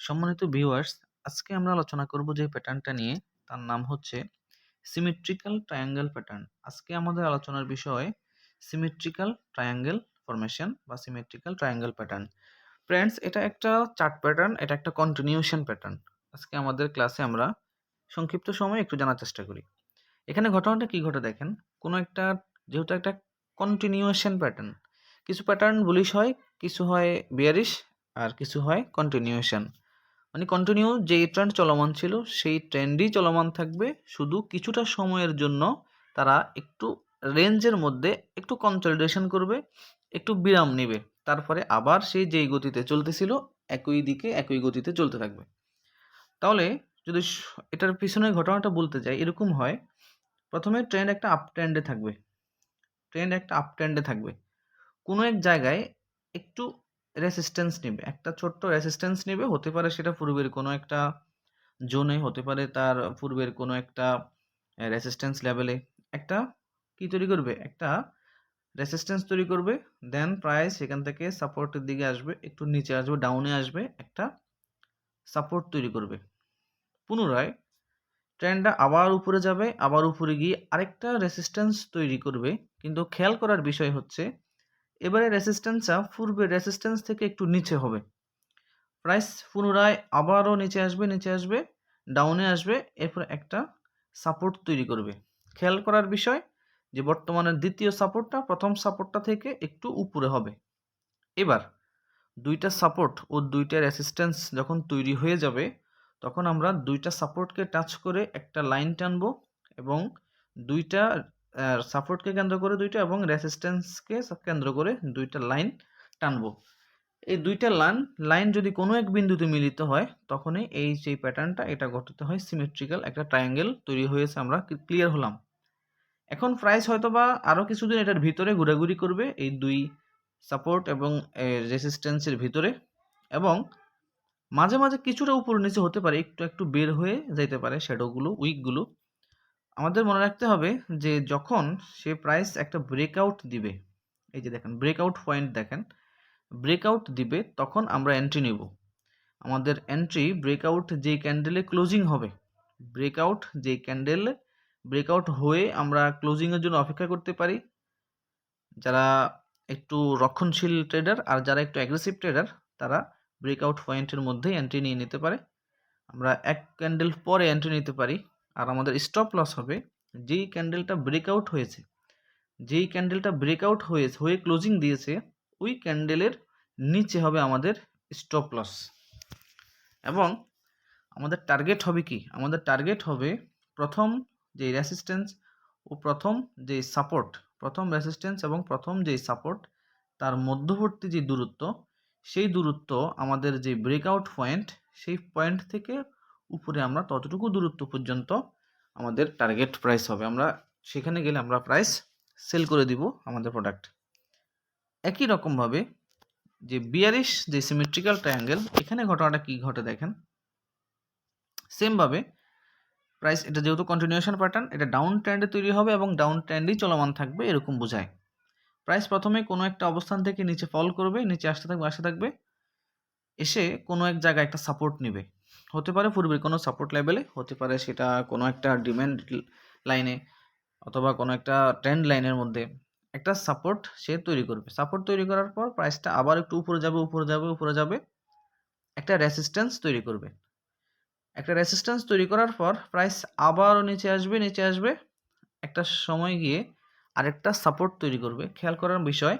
সম্মানিত ভিউয়ার্স, আজকে আমরা আলোচনা করব যে প্যাটার্নটা নিয়ে, তার নাম হচ্ছে সিমেট্রিক্যাল ট্রায়াঙ্গেল প্যাটার্ন। আজকে আমাদের আলোচনার বিষয় সিমেট্রিক্যাল ট্রায়াঙ্গেল ফরমেশন বা সিমেট্রিক্যাল ট্রায়াঙ্গেল প্যাটার্ন। ফ্রেন্ডস, এটা একটা চার্ট প্যাটার্ন, এটা একটা কন্টিনিউশন প্যাটার্ন। আজকে আমাদের ক্লাসে আমরা সংক্ষিপ্ত সময়ে একটু জানার চেষ্টা করি। এখানে ঘটনাটা কি ঘটে দেখেন, কোনো একটা যেহেতু একটা কন্টিনিউশন প্যাটার্ন, কিছু প্যাটার্ন বুলিশ হয়, কিছু হয় বেয়ারিশ, আর কিছু হয় কন্টিনিউশন। মানে কন্টিনিউ যেই ট্রেন্ড চলমান ছিল সেই ট্রেন্ডই চলমান থাকবে, শুধু কিছুটা সময়ের জন্য তারা একটু রেঞ্জের মধ্যে একটু কনসলিডেশন করবে, একটু বিরাম নেবে, তারপরে আবার সেই যেই গতিতে চলতেছিল একই দিকে একই গতিতে চলতে থাকবে। তাহলে যদি এটার পিছনে ঘটনাটা বলতে যাই, এরকম হয়, প্রথমে ট্রেন্ড একটা আপ ট্রেন্ডে থাকবে, কোনো এক জায়গায় একটু রেসিস্ট্যান্স নেবে, একটা ছোট্ট রেসিস্ট্যান্স নেবে, হতে পারে সেটা পূর্বের কোনো একটা জোনে, হতে পারে তার পূর্বের কোনো একটা রেসিস্ট্যান্স লেভেলে একটা কি তৈরি করবে, একটা রেসিস্ট্যান্স তৈরি করবে। দেন প্রাইস সেখান থেকে সাপোর্টের দিকে আসবে, একটু নিচে আসবে, ডাউনে আসবে, একটা সাপোর্ট তৈরি করবে। পুনরায় ট্রেন্ডটা আবার উপরে যাবে, আবার উপরে গিয়ে আরেকটা রেসিস্ট্যান্স তৈরি করবে। কিন্তু খেয়াল করার বিষয় হচ্ছে এবারে রেসিস্ট্যান্সটা পূর্বের রেসিস্ট্যান্স থেকে একটু নিচে হবে। প্রাইস পুনরায় আবারও নিচে আসবে, ডাউনে আসবে, এরপর একটা সাপোর্ট তৈরি করবে। খেয়াল করার বিষয় যে বর্তমানে দ্বিতীয় সাপোর্টটা প্রথম সাপোর্টটা থেকে একটু উপরে হবে। এবার দুইটা সাপোর্ট ও দুইটা রেসিস্ট্যান্স যখন তৈরি হয়ে যাবে, তখন আমরা দুইটা সাপোর্টকে টাচ করে একটা লাইন টানবো, এবং দুইটা সাপোর্টকে কেন্দ্র করে দুইটা এবং রেসিস্ট্যান্সকে কেন্দ্র করে দুইটা লাইন টানবো। এই দুইটা লাইন যদি কোনো এক বিন্দুতে মিলিত হয়, তখনই এই যে প্যাটার্নটা এটা গঠিত হয়, সিমেট্রিক্যাল একটা ট্রায়াঙ্গেল তৈরি হয়েছে। আমরা ক্লিয়ার হলাম। এখন প্রাইস হয়তোবা আরও কিছুদিন এটার ভিতরে ঘোরাঘুরি করবে, এই দুই সাপোর্ট এবং রেসিস্ট্যান্সের ভিতরে, এবং মাঝে মাঝে কিছুটা উপর নিচে হতে পারে, একটু একটু বের হয়ে যেতে পারে শ্যাডোগুলো, উইকগুলো। আমাদের মনে রাখতে হবে যে যখন সে প্রাইস একটা ব্রেকআউট দিবে, এই যে দেখেন ব্রেকআউট পয়েন্ট, দেখেন ব্রেকআউট দিবে, তখন আমরা এন্ট্রি নিব। আমাদের এন্ট্রি ব্রেকআউট যেই ক্যান্ডেলে ক্লোজিং হবে, ব্রেকআউট হয়ে আমরা ক্লোজিংয়ের জন্য অপেক্ষা করতে পারি। যারা একটু রক্ষণশীল ট্রেডার আর যারা একটু অ্যাগ্রেসিভ ট্রেডার, তারা ব্রেকআউট পয়েন্টের মধ্যেই এন্ট্রি নিয়ে নিতে পারে। আমরা এক ক্যান্ডেল পরে এন্ট্রি নিতে পারি। আর আমাদের স্টপ লস হবে যেই ক্যান্ডেলটা ব্রেকআউট হয়ে ক্লোজিং দিয়েছে, ওই ক্যান্ডেলের নিচে হবে আমাদের স্টপ লস। এবং আমাদের টার্গেট হবে কি, আমাদের টার্গেট হবে প্রথম যে রেসিস্ট্যান্স ও প্রথম যে সাপোর্ট, প্রথম রেসিস্ট্যান্স এবং প্রথম যে সাপোর্ট, তার মধ্যবর্তী যে দূরত্ব, সেই দূরত্ব আমাদের যে ব্রেকআউট পয়েন্ট, সেই পয়েন্ট থেকে উপরে আমরা ততটুকু দূরত্ব পর্যন্ত আমাদের টার্গেট প্রাইস হবে। আমরা সেখানে গেলে আমরা প্রাইস সেল করে দিব আমাদের প্রোডাক্ট। একই রকমভাবে যে বিয়ারিশ যে সিমেট্রিক্যাল ট্রায়াঙ্গেল, এখানে ঘটনাটা কি ঘটে দেখেন, সেমভাবে প্রাইস, এটা যেহেতু কন্টিনিউশন প্যাটার্ন, এটা ডাউন ট্রেন্ডে তৈরি হবে এবং ডাউন ট্রেন্ডেই চলমান থাকবে, এরকম বোঝায়। প্রাইস প্রথমে কোনো একটা অবস্থান থেকে নিচে ফল করবে, নিচে আসতে থাকবে, এসে কোনো এক জায়গায় একটা সাপোর্ট নেবে, হতে পারে পূর্বের কোনো সাপোর্ট লেভেলে, হতে পারে সেটা কোনো একটা ডিমান্ড লাইনে, অথবা কোনো একটা ট্রেন্ড লাইনের মধ্যে একটা সাপোর্ট সে তৈরি করবে। সাপোর্ট তৈরি করার পর প্রাইসটা আবার একটু উপরে যাবে, একটা রেসিস্ট্যান্স তৈরি করবে। একটা রেসিস্ট্যান্স তৈরি করার পর প্রাইস আবারও নিচে আসবে, একটা সময় গিয়ে আরেকটা সাপোর্ট তৈরি করবে। খেয়াল করার বিষয়,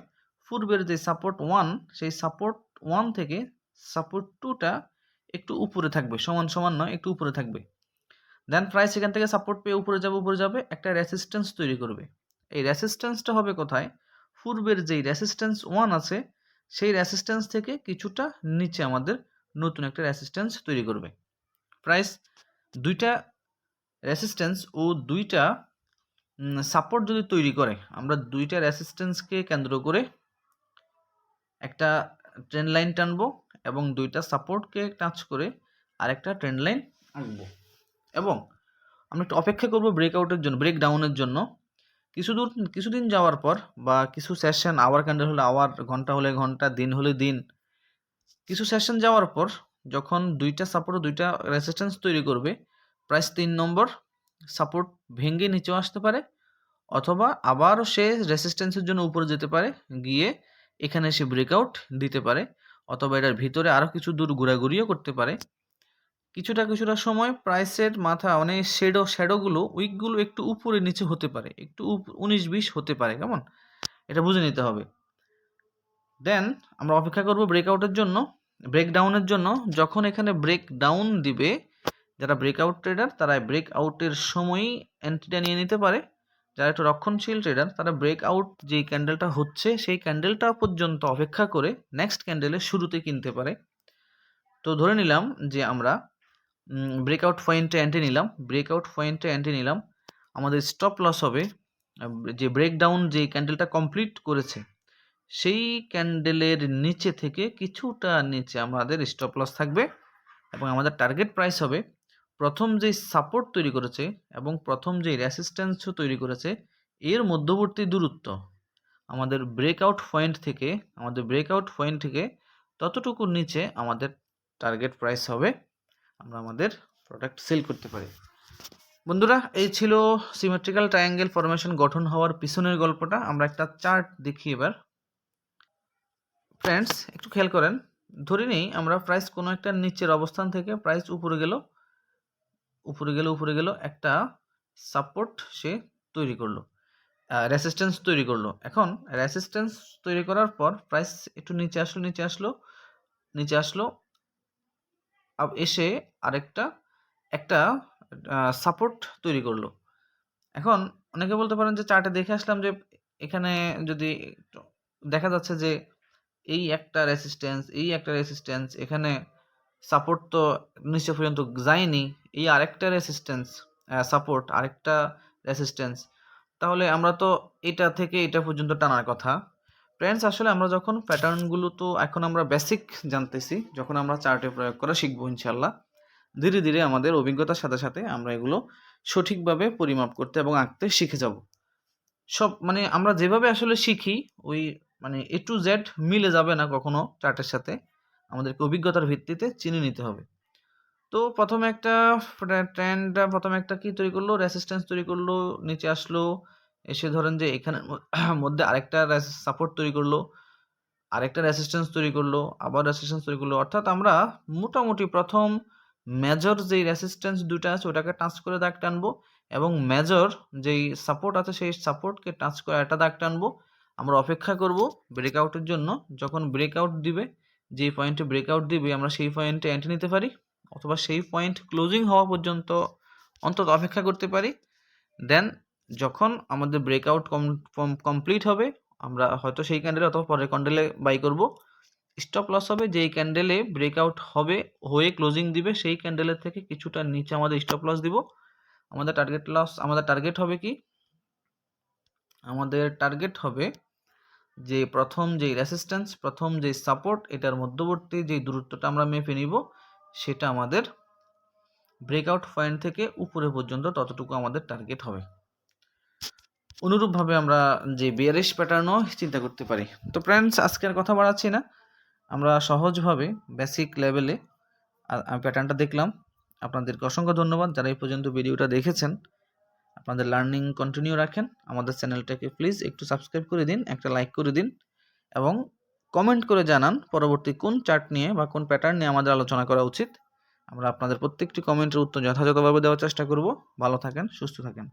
পূর্বের যে সাপোর্ট 1, সেই সাপোর্ট 1 থেকে সাপোর্ট 2টা একটু উপরে থাকবে, সমান নয়, একটু উপরে থাকবে। দেন প্রাইস এখান থেকে সাপোর্ট পেয়ে উপরে যাবে, একটা রেসিস্ট্যান্স তৈরি করবে। এই রেসিস্ট্যান্সটা হবে কোথায়, পূর্বের যেই রেসিস্ট্যান্স 1 আছে, সেই রেসিস্ট্যান্স থেকে কিছুটা নিচে আমাদের নতুন একটা রেসিস্ট্যান্স তৈরি করবে। প্রাইস দুইটা রেসিস্ট্যান্স ও দুইটা সাপোর্ট যদি তৈরি করে, আমরা দুইটা রেসিস্ট্যান্সকে কেন্দ্র করে একটা ট্রেন্ড লাইন টানবো, এবং দুইটা সাপোর্টকে টাচ করে আরেকটা ট্রেন্ড লাইন আঁকবো, এবং আমরা একটু অপেক্ষা করবো ব্রেকডাউনের জন্য। কিছুদিন যাওয়ার পর, বা কিছু সেশন, আওয়ার ক্যান্ডেল হলে আওয়ার, ঘন্টা হলে ঘন্টা, দিন হলে দিন, কিছু সেশন যাওয়ার পর যখন দুইটা সাপোর্ট ও দুইটা রেসিস্ট্যান্স তৈরি করবে, প্রাইস 3 নম্বর সাপোর্ট ভেঙে নিচেও আসতে পারে, অথবা আবারও সে রেসিস্ট্যান্সের জন্য উপরে যেতে পারে, গিয়ে এখানে সে ব্রেকআউট দিতে পারে, অথবা এটার ভিতরে আরও কিছু দূর ঘোরাঘুরিও করতে পারে। কিছুটা সময় প্রাইসের মাথা মানে শ্যাডোগুলো উইকগুলো একটু উপরে নিচে হতে পারে, একটু 19-20 হতে পারে, কেমন, এটা বুঝে নিতে হবে। দেন আমরা অপেক্ষা করব ব্রেকডাউনের জন্য। যখন এখানে ব্রেকডাউন দিবে, যারা ব্রেকআউট ট্রেডার তারা ব্রেকআউটের সময়ই এন্ট্রিটা নিয়ে নিতে পারে। যারা একটু রক্ষণশীল ট্রেডার তারা ব্রেকআউট যেই ক্যান্ডেলটা হচ্ছে সেই ক্যান্ডেলটা পর্যন্ত অপেক্ষা করে নেক্সট ক্যান্ডেলের শুরুতে কিনতে পারে। তো ধরে নিলাম যে আমরা ব্রেকআউট পয়েন্টে এন্ট্রি নিলাম, আমাদের স্টপ লস হবে যে ব্রেকডাউন যে ক্যান্ডেলটা কমপ্লিট করেছে সেই ক্যান্ডেলের নিচে থেকে কিছুটা নিচে আমাদের স্টপ লস থাকবে, এবং আমাদের টার্গেট প্রাইস হবে প্রথম যে সাপোর্ট তৈরি করেছে এবং প্রথম যে রেসিস্ট্যান্সও তৈরি করেছে এর মধ্যবর্তী দূরত্ব আমাদের ব্রেকআউট পয়েন্ট থেকে ততটুকু নিচে আমাদের টার্গেট প্রাইস হবে, আমরা আমাদের প্রোডাক্ট সেল করতে পারি। বন্ধুরা, এই ছিল সিমেট্রিক্যাল ট্রায়াঙ্গেল ফরমেশন গঠন হওয়ার পিছনের গল্পটা। আমরা একটা চার্ট দেখি এবার। ফ্রেন্ডস, একটু খেয়াল করেন, ধরে নিই আমরা প্রাইস কোনো একটা নিচের অবস্থান থেকে প্রাইস উপরে গেল, একটা সাপোর্ট সে তৈরি করলো, রেসিস্ট্যান্স তৈরি করলো। এখন রেসিস্ট্যান্স তৈরি করার পর প্রাইস একটু নিচে আসলো, এসে একটা সাপোর্ট তৈরি করলো। এখন অনেকে বলতে পারেন যে চার্টে দেখে আসলাম যে এখানে যদি দেখা যাচ্ছে যে এই একটা রেসিস্ট্যান্স, এখানে সাপোর্ট তো নিচে পর্যন্ত যায়নি, এই আরেকটা রেসিস্ট্যান্স সাপোর্ট, আরেকটা রেসিস্ট্যান্স, তাহলে আমরা তো এটা থেকে এটা পর্যন্ত টানার কথা। ফ্রেন্ডস, আসলে আমরা যখন প্যাটার্নগুলো তো এখন আমরা বেসিক জানতেছি, যখন আমরা চার্টে প্রয়োগ করা শিখবো ইনশাল্লাহ, ধীরে ধীরে আমাদের অভিজ্ঞতার সাথে সাথে আমরা এগুলো সঠিকভাবে পরিমাপ করতে এবং আঁকতে শিখে যাব। সব মানে আমরা যেভাবে আসলে শিখি ওই মানে A to Z মিলে যাবে না কখনো চার্টের সাথে, আমাদেরকে অভিজ্ঞতার ভিত্তিতে চিনে নিতে হবে। তো প্রথমে একটা কি তৈরি করলো, রেসিস্ট্যান্স তৈরি করলো, নিচে আসলো, এসে ধরেন যে এখানের মধ্যে আরেকটা সাপোর্ট তৈরি করলো, আরেকটা রেসিস্ট্যান্স তৈরি করলো, আবার রেসিস্ট্যান্স তৈরি করলো। অর্থাৎ আমরা মোটামুটি প্রথম মেজর যেই রেসিস্ট্যান্স দুইটা আছে ওটাকে টাচ করে দাগ টানবো, এবং মেজর যেই সাপোর্ট আছে সেই সাপোর্টকে টাচ করে একটা দাগ টানবো। আমরা অপেক্ষা করব ব্রেকআউটের জন্য। যখন ব্রেকআউট দিবে, যেই পয়েন্টে ব্রেকআউট দিবে আমরা সেই পয়েন্টে এন্ট্রি নিতে পারি, অথবা সেই পয়েন্ট ক্লোজিং হওয়া পর্যন্ত অন্তত অপেক্ষা করতে পারি। দেন যখন আমাদের ব্রেকআউট কমপ্লিট হবে, আমরা হয়তো সেই ক্যান্ডেলে অথবা পরের ক্যান্ডেলে বাই করব। স্টপ লস হবে যেই ক্যান্ডেলে ব্রেকআউট হয়ে ক্লোজিং দিবে সেই ক্যান্ডেলের থেকে কিছুটা নিচে আমাদের স্টপ লস দিব। আমাদের টার্গেট হবে কি, আমাদের টার্গেট হবে যে প্রথম যেই রেসিস্ট্যান্স, প্রথম যেই সাপোর্ট, এটার মধ্যবর্তী যেই দূরত্বটা আমরা মেপে নিব সেটা আমাদের ব্রেকআউট পয়েন্ট থেকে উপরে পর্যন্ত ততটুকু আমাদের টার্গেট হবে। অনুরূপভাবে আমরা যে বিয়ারিশ প্যাটার্নও চিন্তা করতে পারি। তো ফ্রেন্ডস, আজকের কথা বাড়াচ্ছি না, আমরা সহজভাবে বেসিক লেভেলে প্যাটার্নটা দেখলাম। আপনাদেরকে অসংখ্য ধন্যবাদ যারা এই পর্যন্ত ভিডিওটা দেখেছেন। আপনাদের লার্নিং কন্টিনিউ রাখেন। আমাদের চ্যানেলটাকে প্লিজ একটু সাবস্ক্রাইব করে দিন, একটা লাইক করে দিন, এবং কমেন্ট করে জানান পরবর্তী কোন চার্ট নিয়ে বা কোন প্যাটার্ন নিয়ে আমাদের আলোচনা করা উচিত। আমরা আপনাদের প্রত্যেকটি কমেন্টের উত্তর যথাযথভাবে দেওয়ার চেষ্টা করব। ভালো থাকেন, সুস্থ থাকেন।